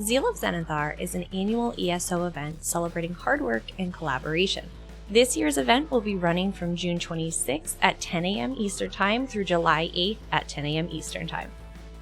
Zeal of Zenithar is an annual ESO event celebrating hard work and collaboration. This year's event will be running from June 26th at 10 a.m. Eastern Time through July 8th at 10 a.m. Eastern Time.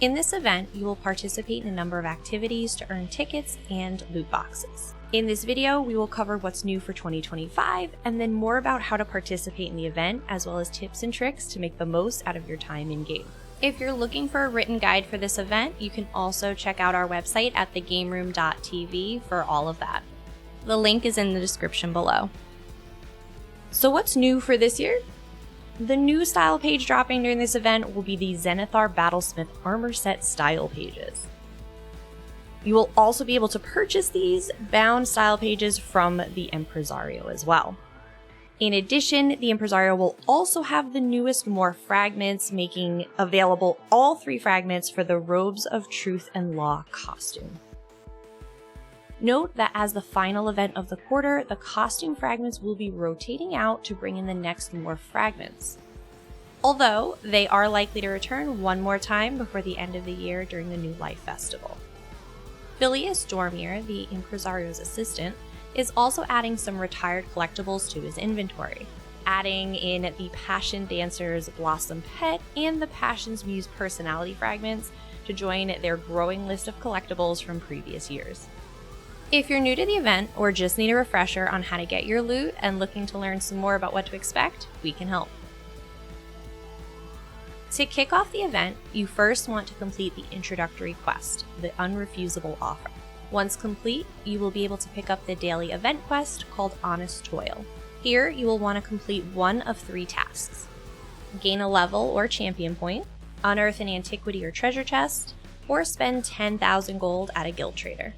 In this event, you will participate in a number of activities to earn tickets and loot boxes. In this video, we will cover what's new for 2025 and then more about how to participate in the event, as well as tips and tricks to make the most out of your time in-game. If you're looking for a written guide for this event, you can also check out our website at thegameroom.tv for all of that. The link is in the description below. So what's new for this year? The new style page dropping during this event will be the Zenithar Battlesmith armor set style pages. You will also be able to purchase these bound style pages from the Impresario as well. In addition, the Impresario will also have the newest More fragments, making available all 3 fragments for the Robes of Truth and Law costume. Note that as the final event of the quarter, the costume fragments will be rotating out to bring in the next More fragments. Although, they are likely to return one more time before the end of the year during the New Life Festival. Phileas Dormier, the Impresario's assistant, is also adding some retired collectibles to his inventory, adding in the Passion Dancer's Blossom Pet and the Passion's Muse personality fragments to join their growing list of collectibles from previous years. If you're new to the event or just need a refresher on how to get your loot and looking to learn some more about what to expect, we can help. To kick off the event, you first want to complete the introductory quest, the Unrefusable Offer. Once complete, you will be able to pick up the daily event quest called Honest Toil. Here, you will want to complete one of 3 tasks. Gain a level or champion point, unearth an antiquity or treasure chest, or spend 10,000 gold at a guild trader.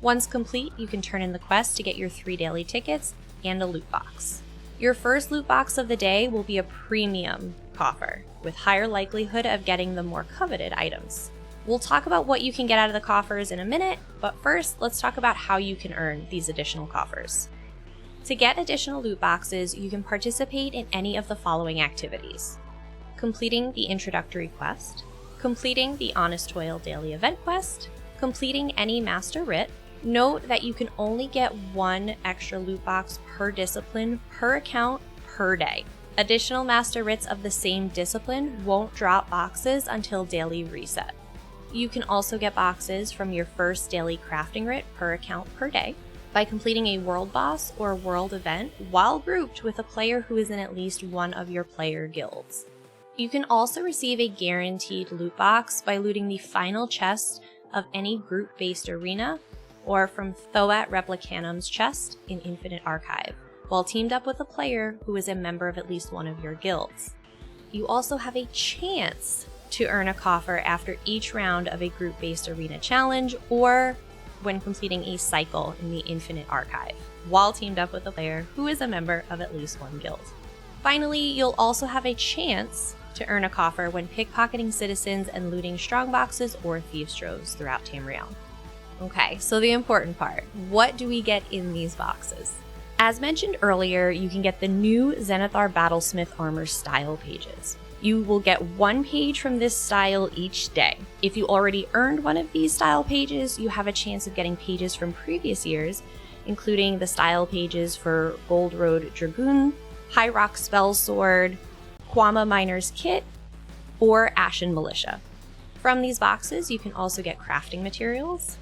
Once complete, you can turn in the quest to get your 3 daily tickets and a loot box. Your first loot box of the day will be a premium coffer, with higher likelihood of getting the more coveted items. We'll talk about what you can get out of the coffers in a minute, but first, let's talk about how you can earn these additional coffers. To get additional loot boxes, you can participate in any of the following activities: completing the introductory quest, completing the Honest Toil daily event quest, completing any Master Writ. Note that you can only get 1 extra loot box per discipline per account per day. Additional Master Writs of the same discipline won't drop boxes until daily reset. You can also get boxes from your first daily crafting writ per account per day by completing a world boss or world event while grouped with a player who is in at least one of your player guilds. You can also receive a guaranteed loot box by looting the final chest of any group-based arena or from Thoat Replicanum's chest in Infinite Archive, while teamed up with a player who is a member of at least one of your guilds. You also have a chance to earn a coffer after each round of a group-based arena challenge or when completing a cycle in the Infinite Archive, while teamed up with a player who is a member of at least one guild. Finally, you'll also have a chance to earn a coffer when pickpocketing citizens and looting strongboxes or thieves' troves throughout Tamriel. Okay, so the important part. What do we get in these boxes? As mentioned earlier, you can get the new Zenithar Battlesmith armor style pages. You will get 1 page from this style each day. If you already earned one of these style pages, you have a chance of getting pages from previous years, including the style pages for Gold Road Dragoon, High Rock Spell Sword, Quama Miner's Kit, or Ashen Militia. From these boxes, you can also get crafting materials,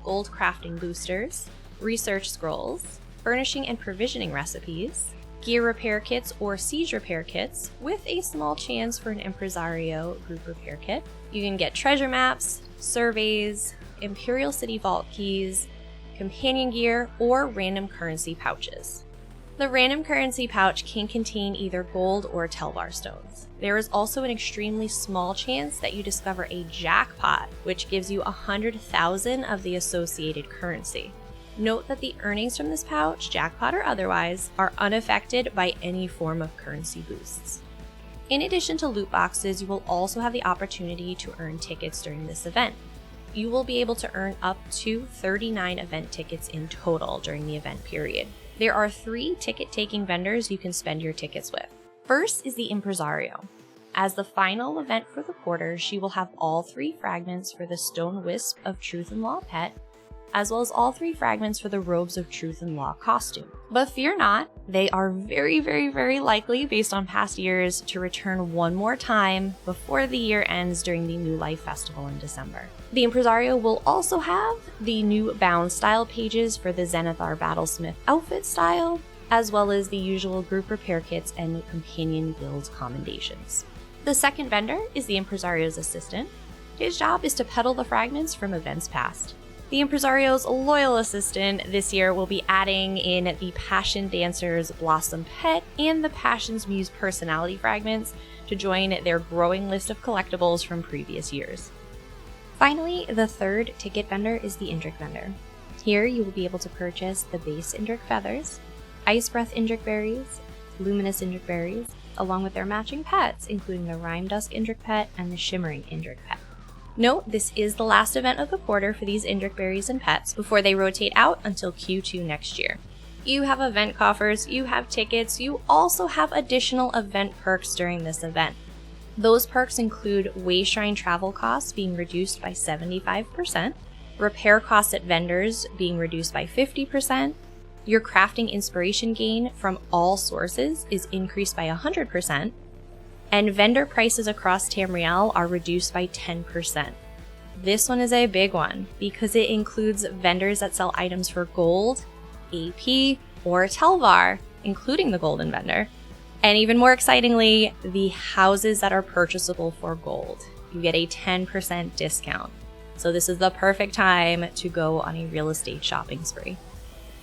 gold crafting boosters, research scrolls, furnishing and provisioning recipes, gear repair kits or siege repair kits, with a small chance for an Impresario group repair kit. You can get treasure maps, surveys, Imperial City vault keys, companion gear, or random currency pouches. The random currency pouch can contain either gold or Telvar stones. There is also an extremely small chance that you discover a jackpot, which gives you 100,000 of the associated currency. Note that the earnings from this pouch, jackpot or otherwise, are unaffected by any form of currency boosts. In addition to loot boxes, you will also have the opportunity to earn tickets during this event. You will be able to earn up to 39 event tickets in total during the event period. There are 3 ticket-taking vendors you can spend your tickets with. First is the Impresario. As the final event for the quarter, she will have all 3 fragments for the Stone Wisp of Truth and Law pet, as well as all 3 fragments for the Robes of Truth and Law costume. But fear not, they are very likely, based on past years, to return one more time before the year ends during the New Life Festival in December. The Impresario will also have the new bound style pages for the Zenithar Battlesmith outfit style, as well as the usual group repair kits and companion guild commendations. The second vendor is the Impresario's assistant. His job is to peddle the fragments from events past. The Impresario's loyal assistant this year will be adding in the Passion Dancer's Blossom Pet and the Passion's Muse personality fragments to join their growing list of collectibles from previous years. Finally, the third ticket vendor is the Indrik vendor. Here you will be able to purchase the base Indrik feathers, Ice Breath Indrik berries, Luminous Indrik berries, along with their matching pets, including the Rime Dusk Indrik pet and the Shimmering Indrik pet. Note, this is the last event of the quarter for these Indrik berries and pets before they rotate out until Q2 next year. You have event coffers, you have tickets, you also have additional event perks during this event. Those perks include Way Shrine travel costs being reduced by 75%, repair costs at vendors being reduced by 50%, your crafting inspiration gain from all sources is increased by 100%, and vendor prices across Tamriel are reduced by 10%. This one is a big one because it includes vendors that sell items for gold, AP, or Telvar, including the golden vendor. And even more excitingly, the houses that are purchasable for gold. You get a 10% discount. So this is the perfect time to go on a real estate shopping spree.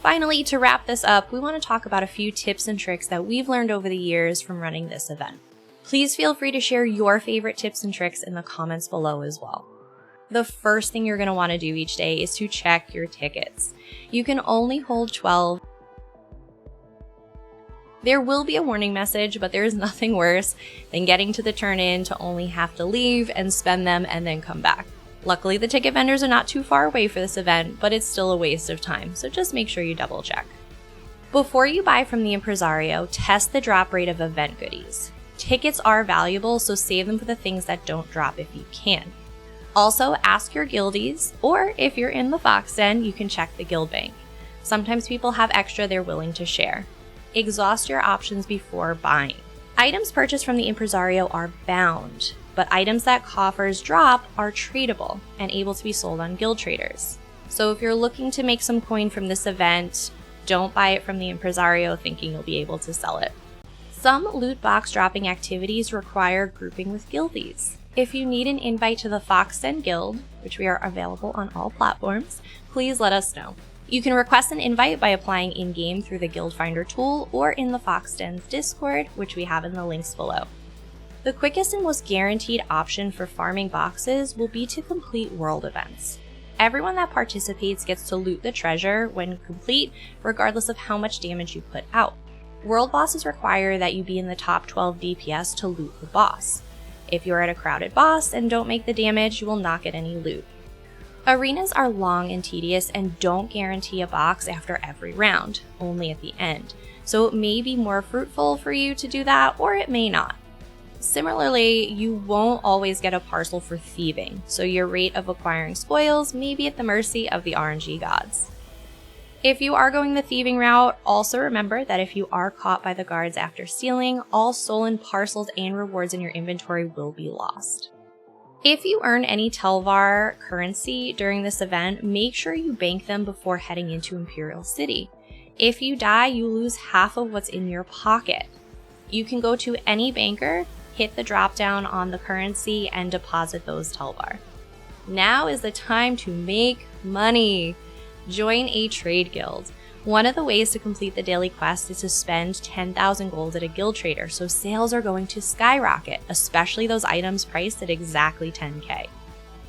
Finally, to wrap this up, we want to talk about a few tips and tricks that we've learned over the years from running this event. Please feel free to share your favorite tips and tricks in the comments below as well. The first thing you're going to want to do each day is to check your tickets. You can only hold 12. There will be a warning message, but there is nothing worse than getting to the turn-in to only have to leave and spend them and then come back. Luckily, the ticket vendors are not too far away for this event, but it's still a waste of time, so just make sure you double check. Before you buy from the Impresario, test the drop rate of event goodies. Tickets are valuable, so save them for the things that don't drop if you can. Also, ask your guildies, or if you're in the Fox Den, you can check the guild bank. Sometimes people have extra they're willing to share. Exhaust your options before buying. Items purchased from the Impresario are bound, but items that coffers drop are tradable and able to be sold on guild traders. So if you're looking to make some coin from this event, don't buy it from the Impresario thinking you'll be able to sell it. Some loot box dropping activities require grouping with guildies. If you need an invite to the Fox Den Guild, which we are available on all platforms, please let us know. You can request an invite by applying in-game through the Guild Finder tool or in the Fox Den's Discord, which we have in the links below. The quickest and most guaranteed option for farming boxes will be to complete world events. Everyone that participates gets to loot the treasure when complete, regardless of how much damage you put out. World bosses require that you be in the top 12 DPS to loot the boss. If you're at a crowded boss and don't make the damage, you will not get any loot. Arenas are long and tedious and don't guarantee a box after every round, only at the end. So it may be more fruitful for you to do that, or it may not. Similarly, you won't always get a parcel for thieving, so your rate of acquiring spoils may be at the mercy of the RNG gods. If you are going the thieving route, also remember that if you are caught by the guards after stealing, all stolen parcels and rewards in your inventory will be lost. If you earn any Telvar currency during this event, make sure you bank them before heading into Imperial City. If you die, you lose half of what's in your pocket. You can go to any banker, hit the drop down on the currency, and deposit those Telvar. Now is the time to make money! Join a trade guild. One of the ways to complete the daily quest is to spend 10,000 gold at a guild trader, so sales are going to skyrocket, especially those items priced at exactly 10k.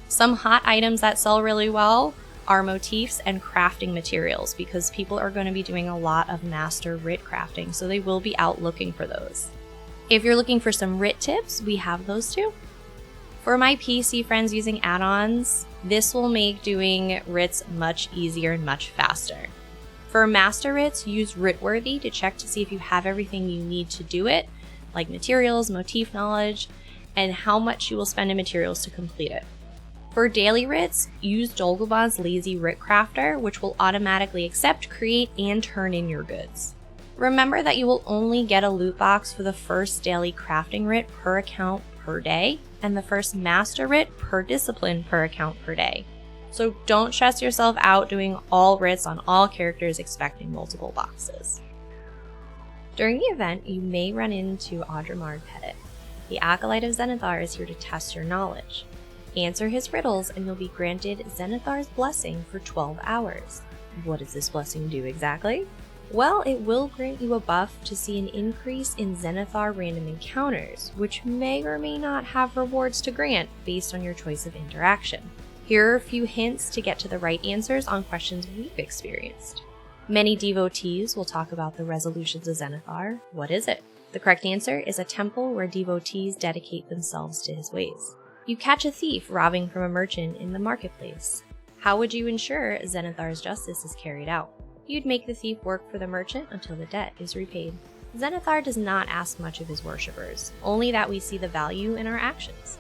Some hot items that sell really well are motifs and crafting materials, because people are going to be doing a lot of master writ crafting, so they will be out looking for those. If you're looking for some writ tips, we have those too. For my PC friends using add-ons, this will make doing writs much easier and much faster. For master writs, use Writworthy to check to see if you have everything you need to do it, like materials, motif knowledge, and how much you will spend in materials to complete it. For daily writs, use Dolgobah's Lazy Writ Crafter, which will automatically accept, create, and turn in your goods. Remember that you will only get a loot box for the first daily crafting writ per account per day, and the first master writ per discipline per account per day. So don't stress yourself out doing all writs on all characters expecting multiple boxes. During the event, you may run into Audramard Pettit. The Acolyte of Zenithar is here to test your knowledge. Answer his riddles and you'll be granted Zenithar's Blessing for 12 hours. What does this blessing do exactly? Well, it will grant you a buff to see an increase in Zenithar random encounters, which may or may not have rewards to grant based on your choice of interaction. Here are a few hints to get to the right answers on questions we've experienced. Many devotees will talk about the resolutions of Zenithar. What is it? The correct answer is a temple where devotees dedicate themselves to his ways. You catch a thief robbing from a merchant in the marketplace. How would you ensure Zenithar's justice is carried out? You'd make the thief work for the merchant until the debt is repaid. Zenithar does not ask much of his worshippers, only that we see the value in our actions.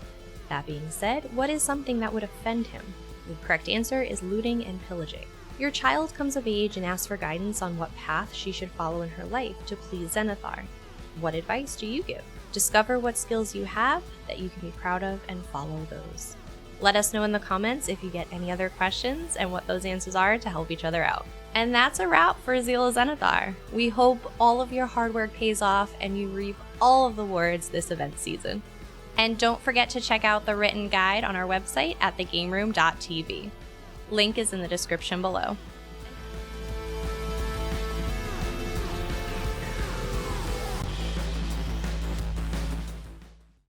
That being said, what is something that would offend him? The correct answer is looting and pillaging. Your child comes of age and asks for guidance on what path she should follow in her life to please Zenithar. What advice do you give? Discover what skills you have that you can be proud of and follow those. Let us know in the comments if you get any other questions and what those answers are to help each other out. And that's a wrap for Zeal of Zenithar. We hope all of your hard work pays off and you reap all of the rewards this event season. And don't forget to check out the written guide on our website at thegameroom.tv. Link is in the description below.